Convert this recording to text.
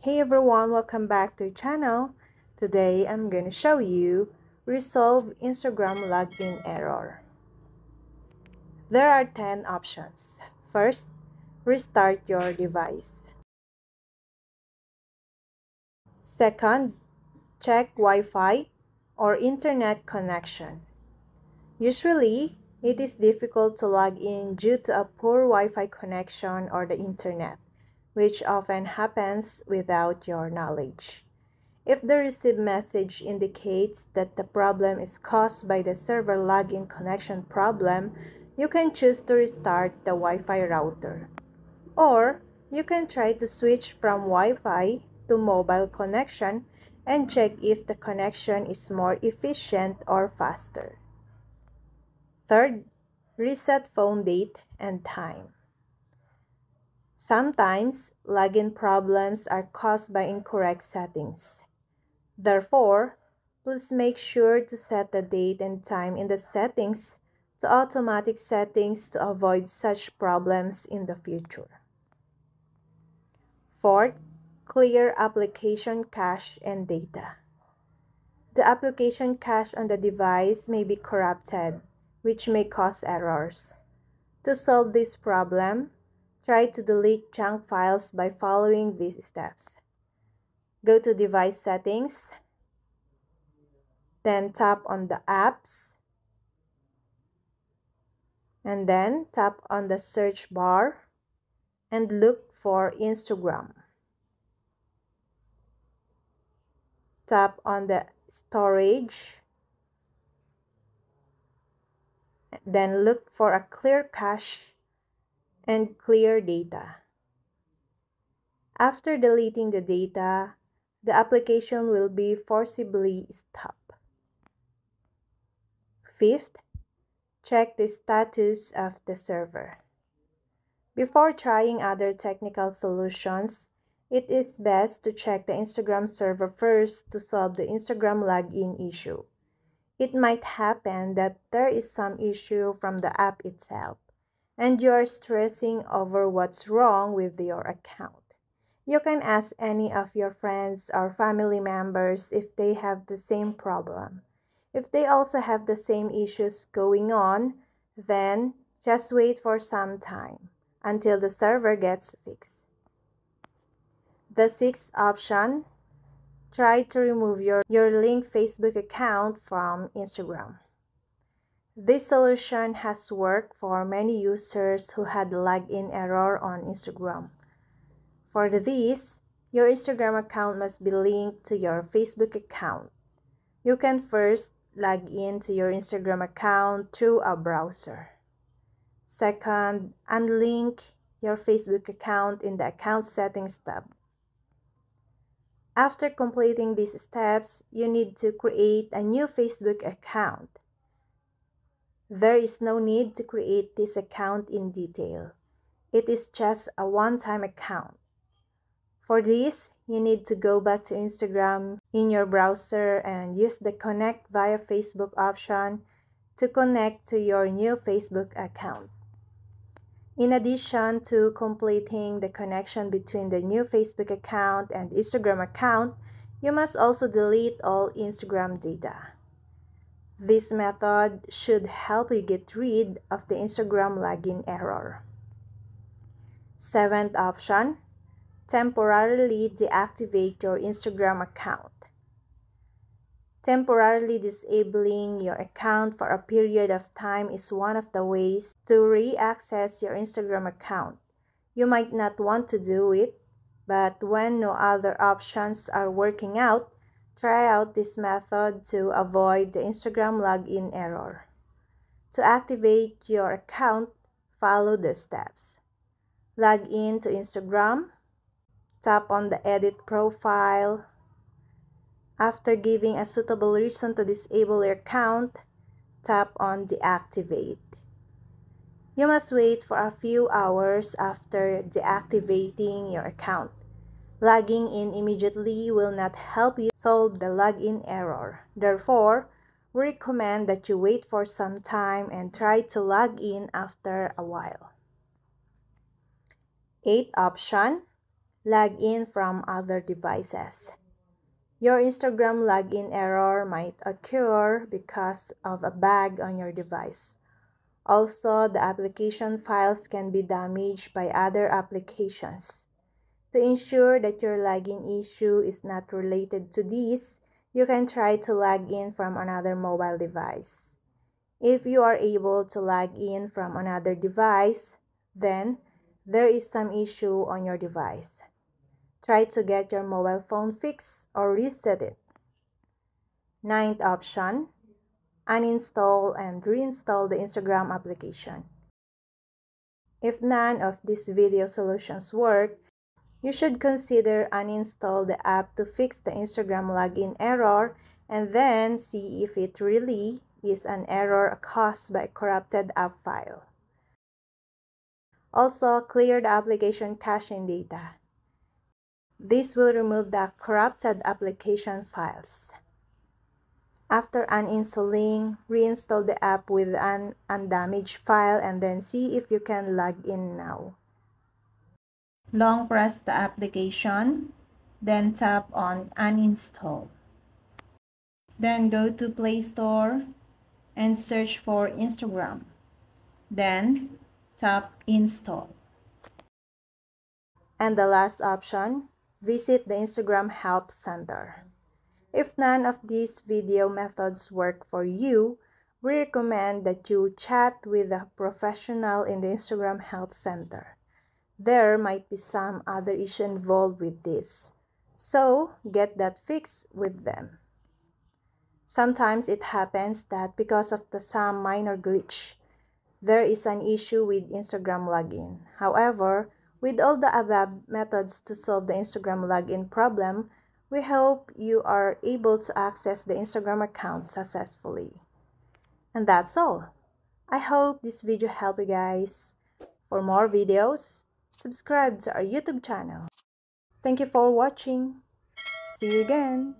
Hey everyone, welcome back to the channel. Today I'm going to show you resolve Instagram login error. There are 10 options. First, restart your device. Second, check Wi-Fi or internet connection. Usually, it is difficult to log in due to a poor Wi-Fi connection or the internet, which often happens without your knowledge. If the received message indicates that the problem is caused by the server login connection problem, you can choose to restart the Wi-Fi router. Or you can try to switch from Wi-Fi to mobile connection and check if the connection is more efficient or faster. Third, reset phone date and time. Sometimes login problems are caused by incorrect settings. Therefore, please make sure to set the date and time in the settings to automatic settings to avoid such problems in the future. Fourth, clear application cache and data. The application cache on the device may be corrupted, which may cause errors. To solve this problem, try to delete junk files by following these steps. Go to Device Settings, then tap on the Apps, and then tap on the search bar and look for Instagram. Tap on the storage, then look for a clear cache and clear data. After deleting the data, the application will be forcibly stopped. Fifth, check the status of the server. Before trying other technical solutions, it is best to check the Instagram server first to solve the Instagram login issue. It might happen that there is some issue from the app itself, and you are stressing over what's wrong with your account. You can ask any of your friends or family members if they have the same problem. If they also have the same issues going on, then just wait for some time until the server gets fixed. The sixth option, try to remove your linked Facebook account from Instagram. This solution has worked for many users who had login error on Instagram. For this, your Instagram account must be linked to your Facebook account. You can first log in to your Instagram account through a browser. Second, unlink your Facebook account in the Account Settings tab. After completing these steps, you need to create a new Facebook account. There is no need to create this account in detail. It is just a one-time account. For this, you need to go back to Instagram in your browser and use the Connect via Facebook option to connect to your new Facebook account. In addition to completing the connection between the new Facebook account and Instagram account, you must also delete all Instagram data. This method should help you get rid of the Instagram login error. Seventh option, temporarily deactivate your Instagram account. Temporarily disabling your account for a period of time is one of the ways to re-access your Instagram account. You might not want to do it, but when no other options are working out, try out this method to avoid the Instagram login error. To activate your account, follow the steps. Log in to Instagram, tap on the Edit Profile. After giving a suitable reason to disable your account, tap on Deactivate. You must wait for a few hours after deactivating your account. Logging in immediately will not help you solve the login error. Therefore, we recommend that you wait for some time and try to log in after a while. Eighth option, log in from other devices. Your Instagram login error might occur because of a bug on your device. Also, the application files can be damaged by other applications. To ensure that your login issue is not related to this, you can try to log in from another mobile device. If you are able to log in from another device, then there is some issue on your device. Try to get your mobile phone fixed or reset it. Ninth option, uninstall and reinstall the Instagram application. If none of these video solutions work, you should consider uninstall the app to fix the Instagram login error and then see if it really is an error caused by a corrupted app file. Also, clear the application caching data. This will remove the corrupted application files. After uninstalling, reinstall the app with an undamaged file and then see if you can log in now. Long press the application, then tap on uninstall. Then go to Play Store and search for Instagram. Then tap install. And the last option, visit the Instagram Help Center. If none of these video methods work for you, we recommend that you chat with a professional in the Instagram Help Center. There might be some other issue involved with this, so get that fixed with them. Sometimes it happens that because of some minor glitch, there is an issue with Instagram login. However, with all the above methods to solve the Instagram login problem, we hope you are able to access the Instagram account successfully. And that's all. I hope this video helped you guys. For more videos, subscribe to our YouTube channel. Thank you for watching. See you again.